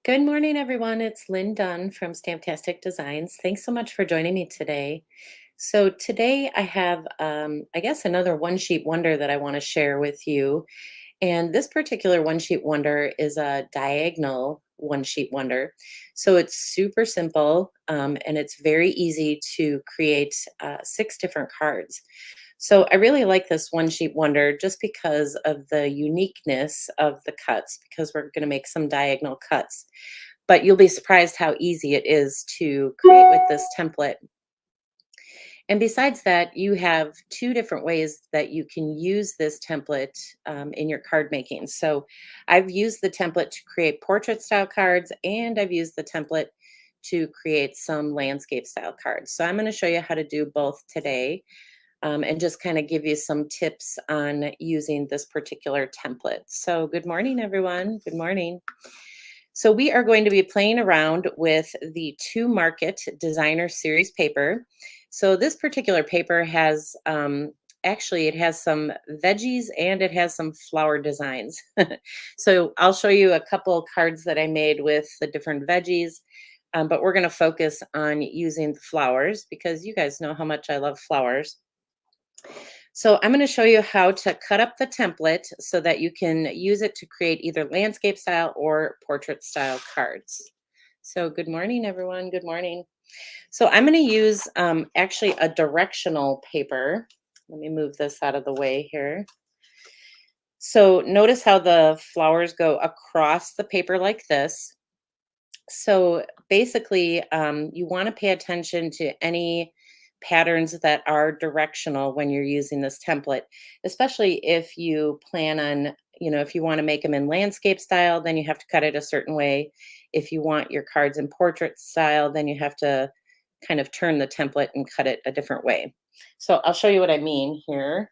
Good morning, everyone. It's Lynn Dunn from Stamptastic Designs. Thanks so much for joining me today. So today I have, I guess, another one sheet wonder that I want to share with you. And this particular one sheet wonder is a diagonal one sheet wonder. So it's super simple, and it's very easy to create six different cards. So I really like this one sheet wonder just because of the uniqueness of the cuts, because we're going to make some diagonal cuts. But you'll be surprised how easy it is to create with this template. And besides that, you have two different ways that you can use this template in your card making. So I've used the template to create portrait style cards, and I've used the template to create some landscape style cards. So I'm going to show you how to do both today, and just kind of give you some tips on using this particular template. So good morning, everyone. Good morning. So we are going to be playing around with the To Market Designer Series paper. So this particular paper has, actually it has some veggies and it has some flower designs. So I'll show you a couple cards that I made with the different veggies, but we're going to focus on using the flowers because you guys know how much I love flowers. So I'm going to show you how to cut up the template so that you can use it to create either landscape style or portrait style cards. So good morning, everyone. Good morning. So I'm going to use actually a directional paper. Let me move this out of the way here. So notice how the flowers go across the paper like this. So basically, you want to pay attention to any patterns that are directional when you're using this template, especially if you plan on, if you want to make them in landscape style, then you have to cut it a certain way. If you want your cards in portrait style, then you have to kind of turn the template and cut it a different way. So I'll show you what I mean here.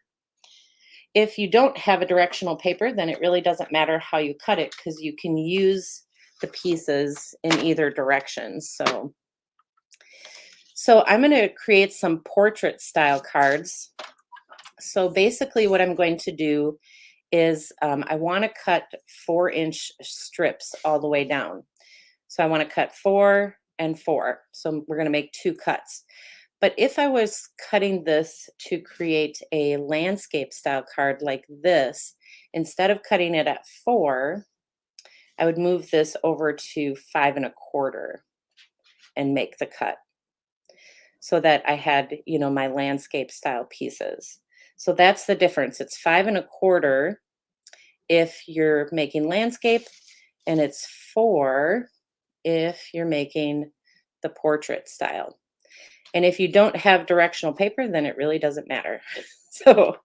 If you don't have a directional paper, then it really doesn't matter how you cut it because you can use the pieces in either direction. So I'm going to create some portrait style cards. So basically what I'm going to do is I want to cut 4-inch strips all the way down. So I want to cut 4 and 4. So we're going to make 2 cuts. But if I was cutting this to create a landscape style card like this, instead of cutting it at 4, I would move this over to 5 1/4 and make the cut so that I had, my landscape style pieces. So that's the difference. It's 5 1/4 if you're making landscape, and it's 4 if you're making the portrait style. And if you don't have directional paper, then it really doesn't matter. So,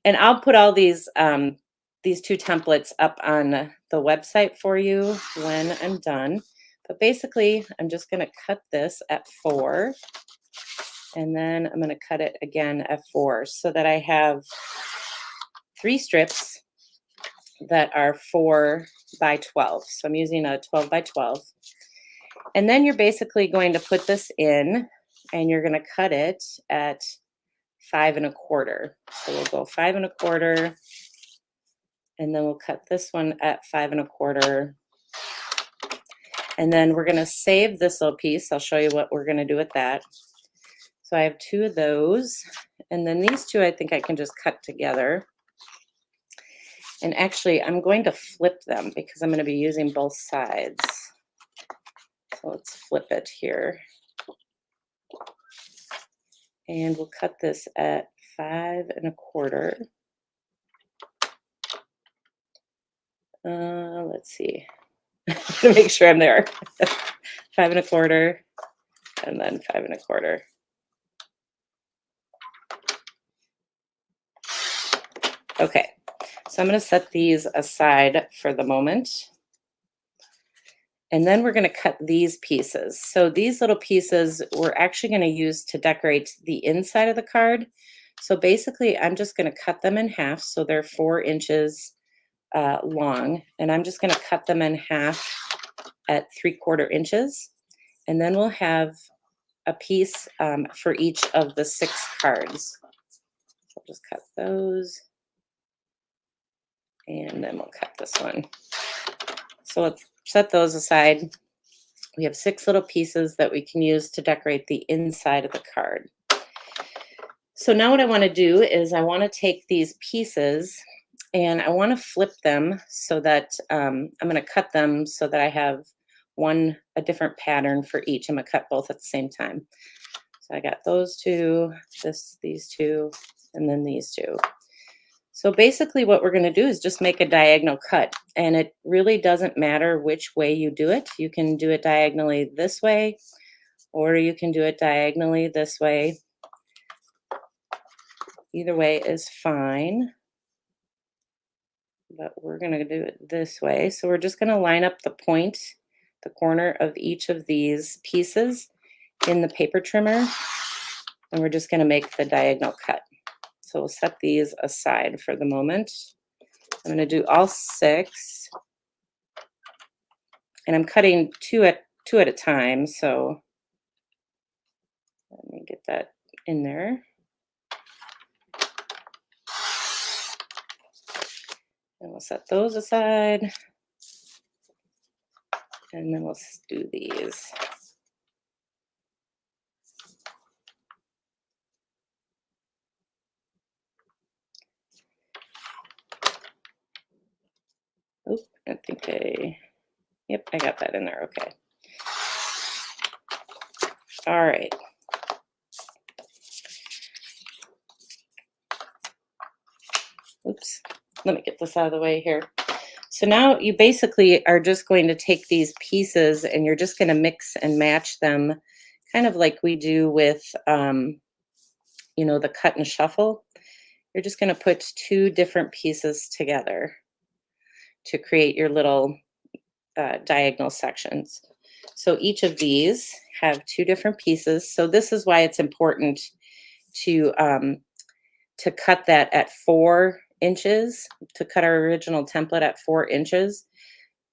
and I'll put all these 2 templates up on the website for you when I'm done. But basically, I'm just going to cut this at 4, and then I'm going to cut it again at 4 so that I have 3 strips that are 4 by 12. So I'm using a 12 by 12. And then you're basically going to put this in, and you're going to cut it at 5 1/4. So we'll go 5 1/4, and then we'll cut this one at 5 1/4. And then we're going to save this little piece. I'll show you what we're going to do with that. So I have 2 of those, and then these 2 I think I can just cut together. And actually, I'm going to flip them because I'm going to be using both sides. So let's flip it here. And we'll cut this at 5 1/4. Let's see. To make sure I'm there. 5 1/4, and then 5 1/4. Okay, so I'm going to set these aside for the moment. And then we're going to cut these pieces. So these little pieces we're actually going to use to decorate the inside of the card. So basically, I'm just going to cut them in half. So they're 4 inches long. And I'm just going to cut them in half at 3/4 inches. And then we'll have a piece for each of the 6 cards. So I'll just cut those. And then we'll cut this one. So set those aside. We have 6 little pieces that we can use to decorate the inside of the card. So now what I want to do is I want to take these pieces and I want to flip them so that I'm going to cut them so that I have a different pattern for each. I'm going to cut both at the same time. So I got those two, these two, and then these two. So basically what we're going to do is just make a diagonal cut, and it really doesn't matter which way you do it. You can do it diagonally this way, or you can do it diagonally this way. Either way is fine, but we're going to do it this way. So we're just going to line up the point, the corner of each of these pieces in the paper trimmer, and we're just going to make the diagonal cut. So we'll set these aside for the moment. I'm going to do all 6, and I'm cutting two at a time. So let me get that in there. And we'll set those aside. And then we'll do these. Oh, I think yep, I got that in there. Okay. All right. Oops. Let me get this out of the way here. So now you basically are just going to take these pieces and you're just going to mix and match them, kind of like we do with, the cut and shuffle. You're just going to put 2 different pieces together to create your little diagonal sections. So each of these have 2 different pieces. So this is why it's important to cut that at 4 inches, to cut our original template at 4 inches.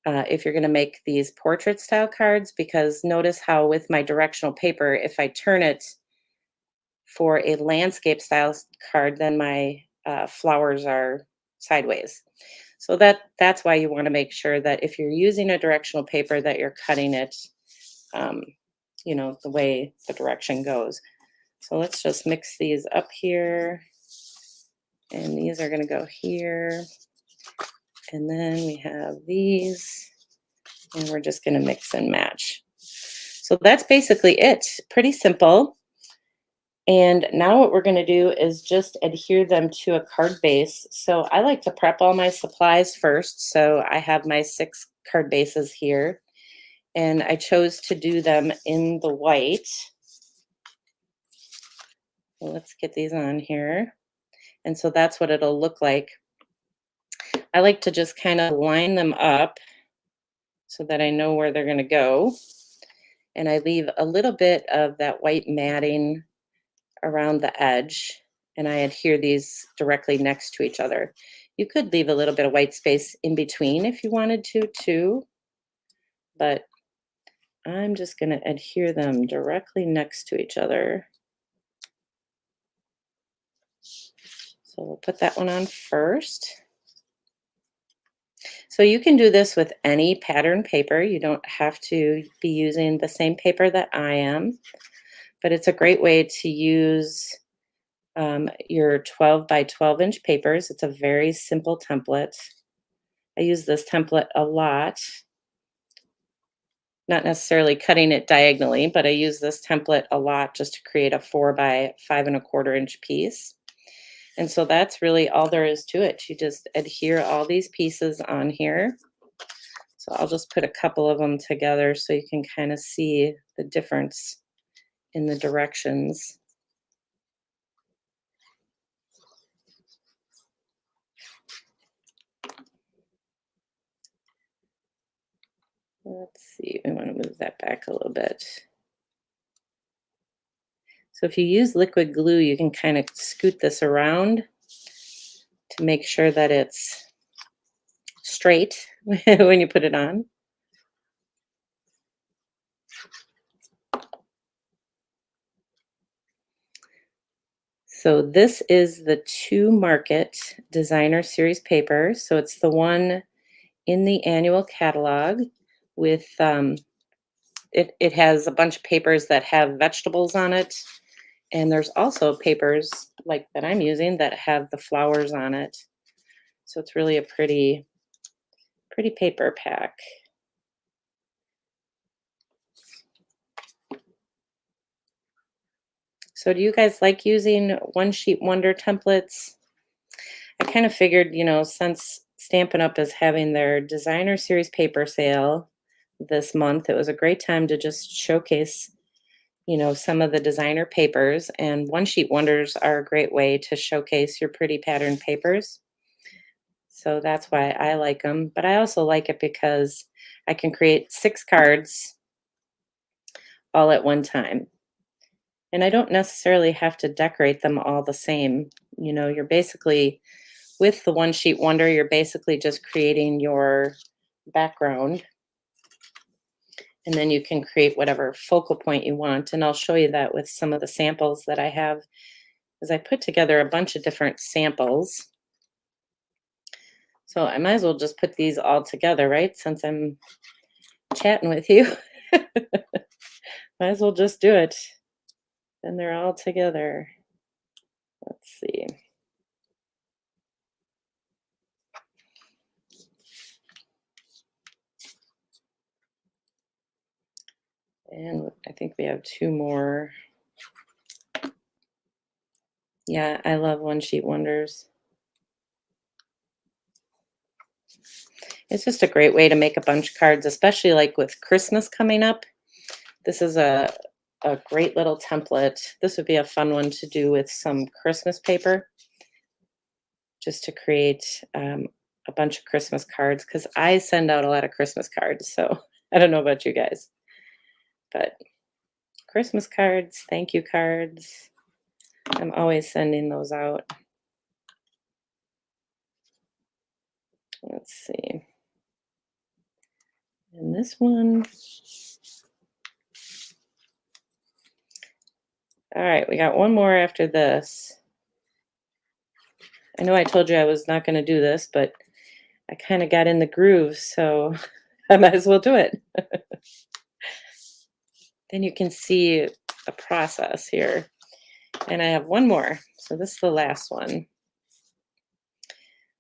If you're going to make these portrait style cards, because notice how with my directional paper, if I turn it for a landscape style card, then my flowers are sideways. So that's why you want to make sure that if you're using a directional paper that you're cutting it, the way the direction goes. So let's just mix these up here. And these are going to go here. And then we have these. And we're just going to mix and match. So that's basically it. Pretty simple. And now what we're going to do is just adhere them to a card base. So I like to prep all my supplies first. So I have my 6 card bases here. And I chose to do them in the white. So let's get these on here. And so that's what it'll look like. I like to just kind of line them up so that I know where they're going to go. And I leave a little bit of that white matting around the edge, and I adhere these directly next to each other. You could leave a little bit of white space in between if you wanted to too, but I'm just going to adhere them directly next to each other. So we'll put that one on first. So you can do this with any pattern paper. You don't have to be using the same paper that I am, but it's a great way to use your 12 by 12 inch papers. It's a very simple template. I use this template a lot, not necessarily cutting it diagonally, but I use this template a lot just to create a 4 by 5¼ inch piece. And so that's really all there is to it. You just adhere all these pieces on here. So I'll just put a couple of them together so you can kind of see the difference in the directions. Let's see, we want to move that back a little bit. So if you use liquid glue, you can kind of scoot this around to make sure that it's straight when you put it on. So this is the To Market Designer Series paper. So it's the one in the annual catalog. with it has a bunch of papers that have vegetables on it, and there's also papers like that I'm using that have the flowers on it. So it's really a pretty paper pack. So do you guys like using one sheet wonder templates? I kind of figured, since Stampin' Up is having their designer series paper sale this month, it was a great time to just showcase, some of the designer papers. And one sheet wonders are a great way to showcase your pretty pattern papers. So that's why I like them. But I also like it because I can create 6 cards all at one time. And I don't necessarily have to decorate them all the same. You're basically, with the one sheet wonder, you're basically just creating your background. And then you can create whatever focal point you want. And I'll show you that with some of the samples that I have, as I put together a bunch of different samples. So I might as well just put these all together, right? Since I'm chatting with you. Might as well just do it. Then they're all together. Let's see. And I think we have 2 more. Yeah, I love one sheet wonders. It's just a great way to make a bunch of cards, especially like with Christmas coming up. This is a great little template. This would be a fun one to do with some Christmas paper, just to create a bunch of Christmas cards, because I send out a lot of Christmas cards. So I don't know about you guys, but Christmas cards, thank you cards, I'm always sending those out. Let's see. And this one. All right, we got one more after this. I know I told you I was not going to do this, but I kind of got in the groove, so I might as well do it. Then you can see a process here. And I have one more. So this is the last one.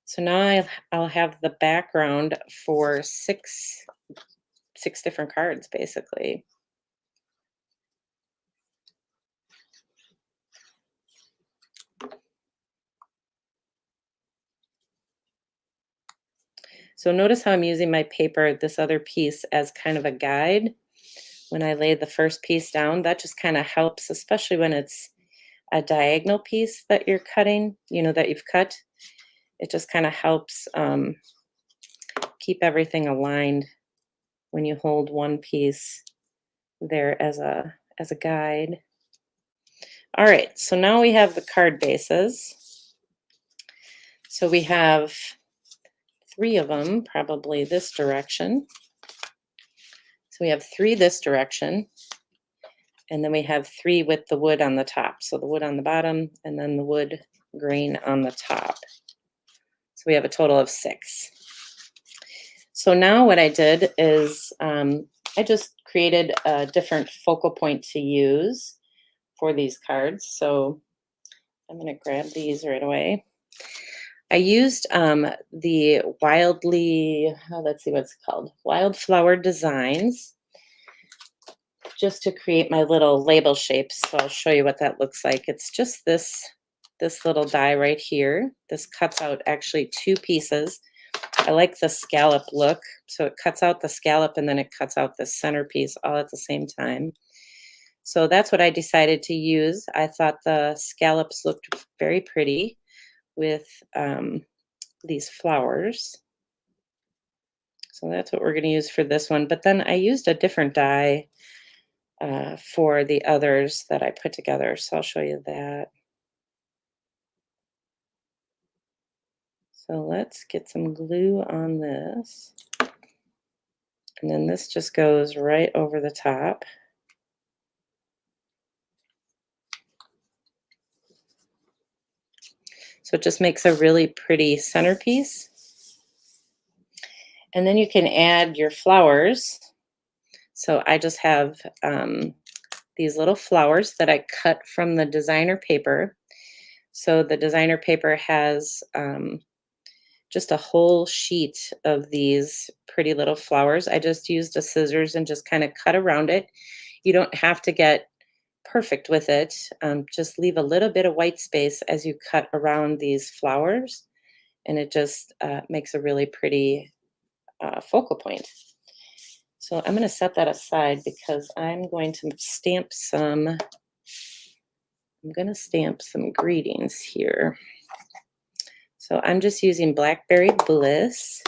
So now I'll have the background for six different cards, basically. So notice how I'm using my paper, this other piece, as kind of a guide. When I lay the first piece down, that just kind of helps, especially when it's a diagonal piece that you're cutting, that you've cut. It just kind of helps keep everything aligned when you hold one piece there as a guide. All right, so now we have the card bases. So we have 3 of them, probably this direction. So we have 3 this direction, and then we have 3 with the wood on the top. So the wood on the bottom, and then the wood green on the top. So we have a total of 6. So now what I did is I just created a different focal point to use for these cards. So I'm going to grab these right away. I used the Wildly, let's see what's called, Wildflower Designs, just to create my little label shapes. So I'll show you what that looks like. It's just this little die right here. This cuts out actually 2 pieces. I like the scallop look. So it cuts out the scallop and then it cuts out the centerpiece all at the same time. So that's what I decided to use. I thought the scallops looked very pretty with these flowers. So that's what we're going to use for this one. But then I used a different die for the others that I put together. So I'll show you that. So let's get some glue on this. And then this just goes right over the top. So it just makes a really pretty centerpiece. And then you can add your flowers. So I just have these little flowers that I cut from the designer paper. So the designer paper has just a whole sheet of these pretty little flowers. I just used a scissors and just kind of cut around it. You don't have to get perfect with it. Just leave a little bit of white space as you cut around these flowers, and it just makes a really pretty focal point. So I'm going to set that aside because I'm going to stamp some greetings here. So I'm just using Blackberry Bliss,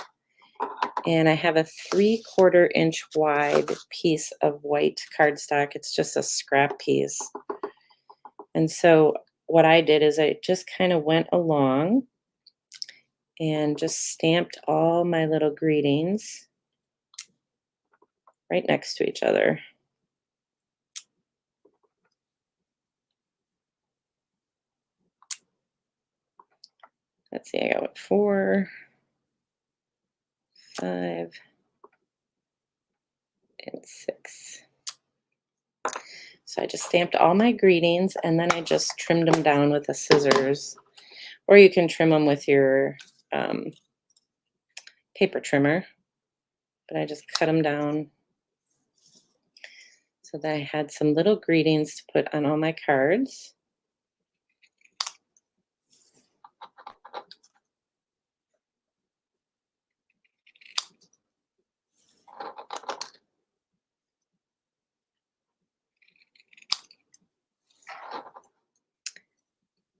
and I have a 3/4 inch wide piece of white cardstock. It's just a scrap piece. And so what I did is I just kind of went along and just stamped all my little greetings right next to each other. Let's see, I got 4, 5, and 6. So I just stamped all my greetings, and then I just trimmed them down with the scissors, or you can trim them with your paper trimmer, but I just cut them down so that I had some little greetings to put on all my cards.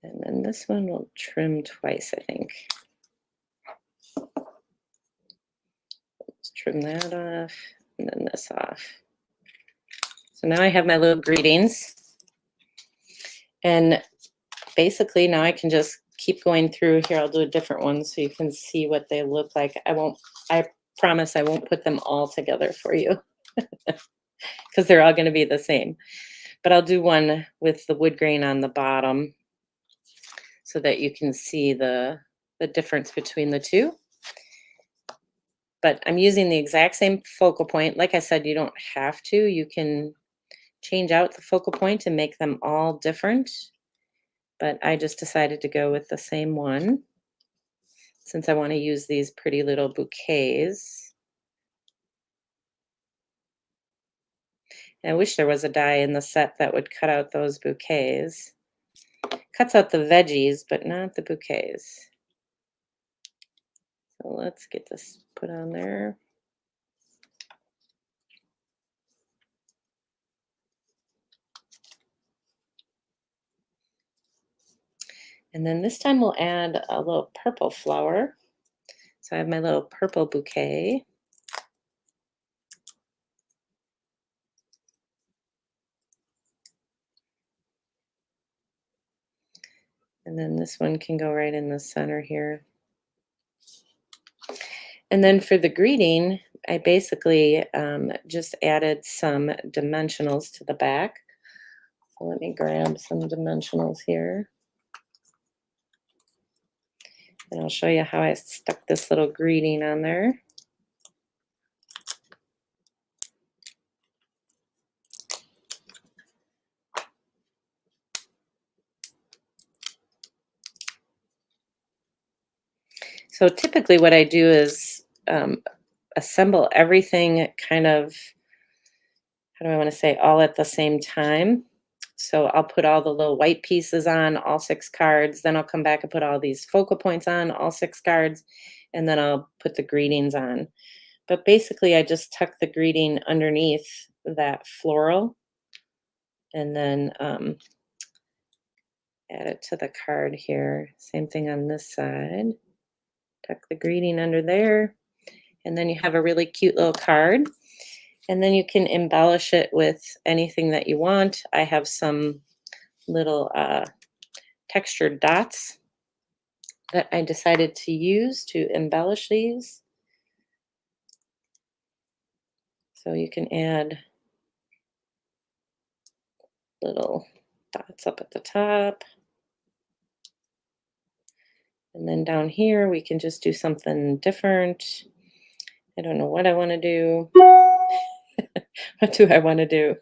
And then this one will trim twice, I think. Let's trim that off, and then this off. So now I have my little greetings. And basically now I can just keep going through here. I'll do a different one so you can see what they look like. I promise I won't put them all together for you because they're all going to be the same. But I'll do one with the wood grain on the bottom so that you can see the difference between the two. But I'm using the exact same focal point. Like I said, you don't have to. You can change out the focal point and make them all different. But I just decided to go with the same one since I want to use these pretty little bouquets. And I wish there was a die in the set that would cut out those bouquets. Cuts out the veggies, but not the bouquets. So let's get this put on there. And then this time we'll add a little purple flower. So I have my little purple bouquet. And then this one can go right in the center here. And then for the greeting, I basically just added some dimensionals to the back. So let me grab some dimensionals here. And I'll show you how I stuck this little greeting on there. So typically what I do is assemble everything kind of, how do I want to say, all at the same time. So I'll put all the little white pieces on all 6 cards. Then I'll come back and put all these focal points on all 6 cards. And then I'll put the greetings on. But basically I just tuck the greeting underneath that floral and then add it to the card here. Same thing on this side. Tuck the greeting under there. And then you have a really cute little card. And then you can embellish it with anything that you want. I have some little textured dots that I decided to use to embellish these. So you can add little dots up at the top. And then down here, we can just do something different. I don't know what I want to do. What do I want to do?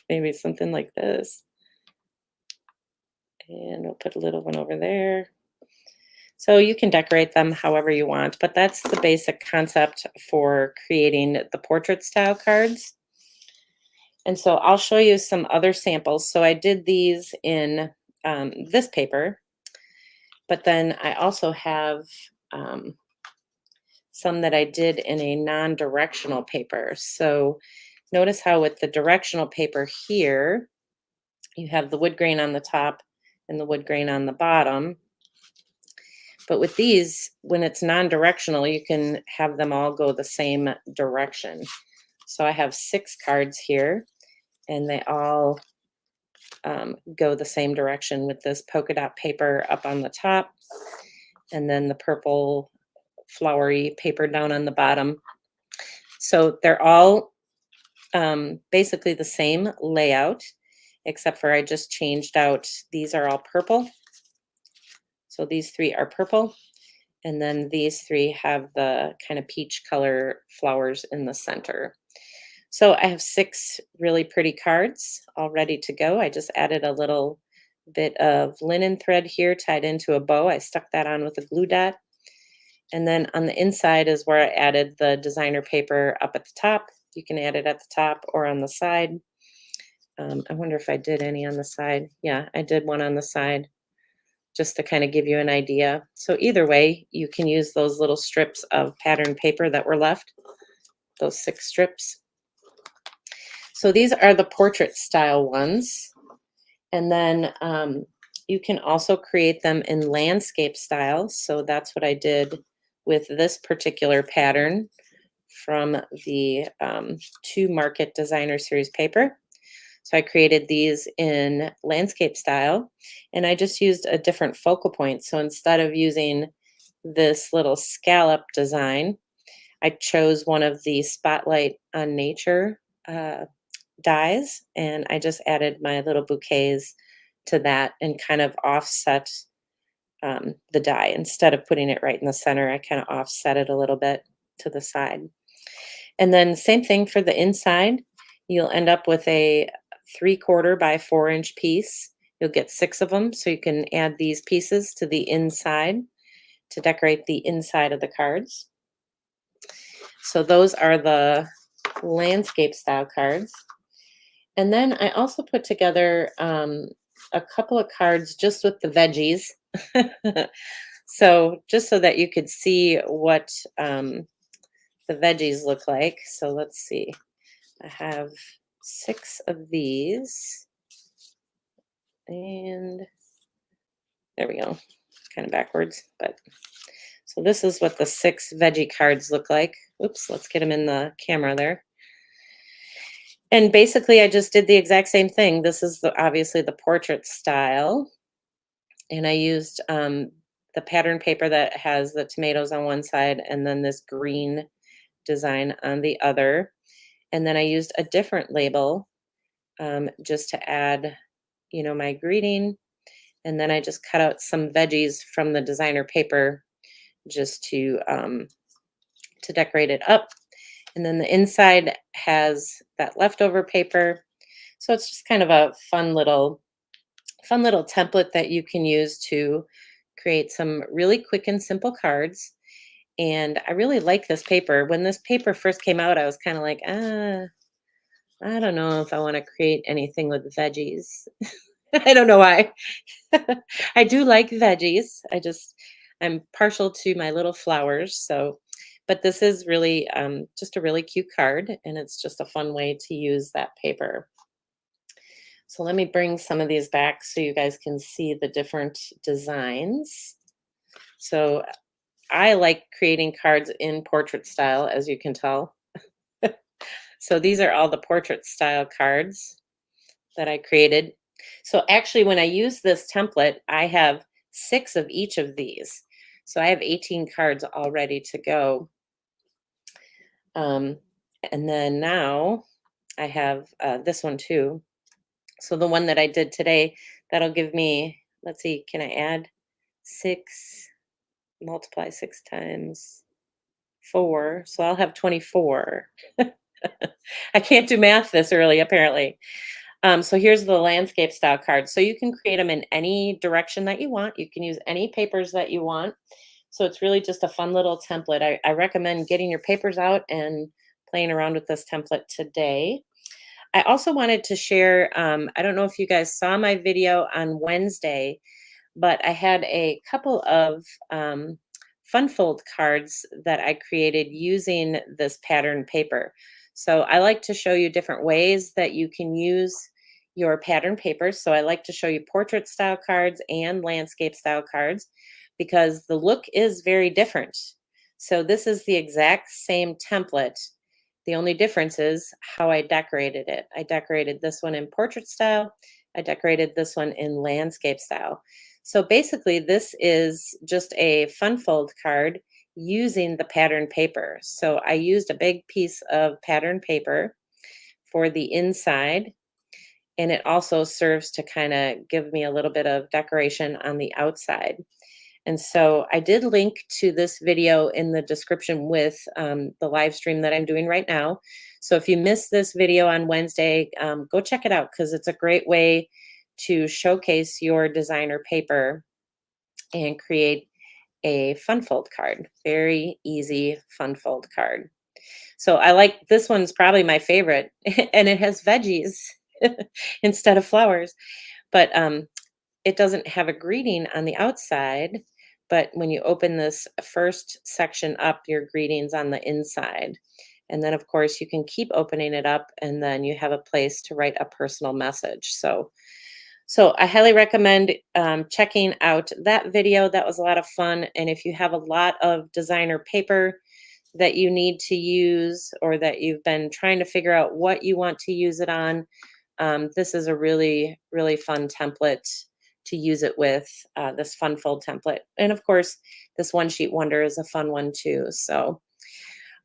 Maybe something like this. And we'll put a little one over there. So you can decorate them however you want, but that's the basic concept for creating the portrait style cards. And so I'll show you some other samples. So I did these in this paper, but then I also have um, some that I did in a non-directional paper. So notice how with the directional paper here, you have the wood grain on the top and the wood grain on the bottom. But with these, when it's non-directional, you can have them all go the same direction. So I have 6 cards here, and they all go the same direction with this polka dot paper up on the top, and then the purple flowery paper down on the bottom. So they're all basically the same layout, except for I just changed out, these are all purple. So these 3 are purple. And then these 3 have the kind of peach color flowers in the center. So I have 6 really pretty cards all ready to go. I just added a little bit of linen thread here tied into a bow. I stuck that on with a glue dot. And then on the inside is where I added the designer paper up at the top. You can add it at the top or on the side. I wonder if I did any on the side. Yeah, I did one on the side just to kind of give you an idea. So either way, you can use those little strips of pattern paper that were left, those 6 strips. So these are the portrait style ones. And then you can also create them in landscape style. So that's what I did with this particular pattern from the 2 Market Designer Series paper. So I created these in landscape style, and I just used a different focal point. So instead of using this little scallop design, I chose one of the Spotlight on Nature dies, and I just added my little bouquets to that and kind of offset the die. Instead of putting it right in the center, I kind of offset it a little bit to the side. And then same thing for the inside. You'll end up with a 3/4 by 4-inch piece. You'll get 6 of them, so you can add these pieces to the inside to decorate the inside of the cards. So those are the landscape style cards. And then I also put together a couple of cards just with the veggies. So just so that you could see what the veggies look like. So let's see. I have 6 of these. And there we go. Kind of backwards, but so this is what the 6 veggie cards look like. Oops, let's get them in the camera there. And basically I just did the exact same thing. This is obviously the portrait style. And I used the pattern paper that has the tomatoes on one side and then this green design on the other. And then I used a different label just to add, my greeting. And then I just cut out some veggies from the designer paper just to decorate it up. And then the inside has that leftover paper. So it's just kind of a fun little template that you can use to create some really quick and simple cards. And I really like this paper. When this paper first came out, I was kind of like, I don't know if I want to create anything with veggies. I don't know why. I do like veggies. I'm partial to my little flowers. So, but this is really just a really cute card, and it's just a fun way to use that paper. So let me bring some of these back so you guys can see the different designs. So I like creating cards in portrait style, as you can tell. So these are all the portrait style cards that I created. So actually, when I use this template, I have 6 of each of these. So I have 18 cards all ready to go. And then now I have this one too. So the one that I did today, that'll give me, let's see, can I add 6, multiply 6 times 4? So I'll have 24. I can't do math this early, apparently. So here's the landscape style card. So you can create them in any direction that you want. You can use any papers that you want. So it's really just a fun little template. I recommend getting your papers out and playing around with this template today. I also wanted to share, I don't know if you guys saw my video on Wednesday, but I had a couple of fun fold cards that I created using this pattern paper. So I like to show you different ways that you can use your pattern papers. So I like to show you portrait style cards and landscape style cards because the look is very different. So this is the exact same template. The only difference is how I decorated it. I decorated this one in portrait style. I decorated this one in landscape style. So basically, this is just a fun fold card using the pattern paper. So I used a big piece of pattern paper for the inside, and it also serves to kind of give me a little bit of decoration on the outside. And so I did link to this video in the description with the live stream that I'm doing right now. So if you missed this video on Wednesday, go check it out because it's a great way to showcase your designer paper and create a fun fold card. Very easy fun fold card. So I like this one's probably my favorite, and it has veggies instead of flowers. But it doesn't have a greeting on the outside, but when you open this first section up, your greetings on the inside. And then, of course, you can keep opening it up, and then you have a place to write a personal message. So I highly recommend checking out that video. That was a lot of fun. And if you have a lot of designer paper that you need to use or that you've been trying to figure out what you want to use it on, this is a really, really fun template to use it with, this fun fold template. And of course, this one sheet wonder is a fun one too. So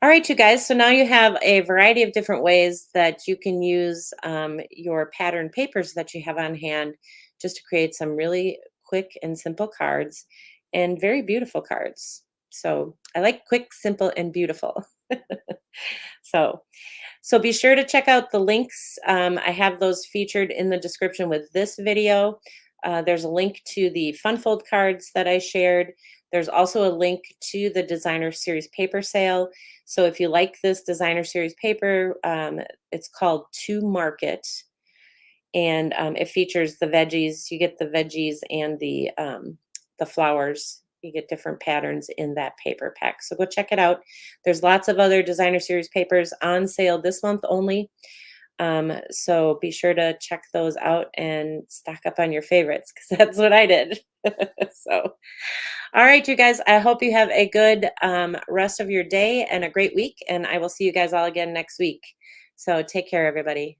all right, you guys. So now you have a variety of different ways that you can use your pattern papers that you have on hand just to create some really quick and simple cards and very beautiful cards. So I like quick, simple, and beautiful. So, so be sure to check out the links. I have those featured in the description with this video. There's a link to the fun fold cards that I shared. There's also a link to the designer series paper sale. So if you like this designer series paper, it's called To Market, and it features the veggies. You get the veggies and the flowers. You get different patterns in that paper pack. So go check it out. There's lots of other designer series papers on sale this month only. So be sure to check those out and stock up on your favorites because that's what I did. So, all right, you guys, I hope you have a good rest of your day and a great week. And I will see you guys all again next week. So take care, everybody.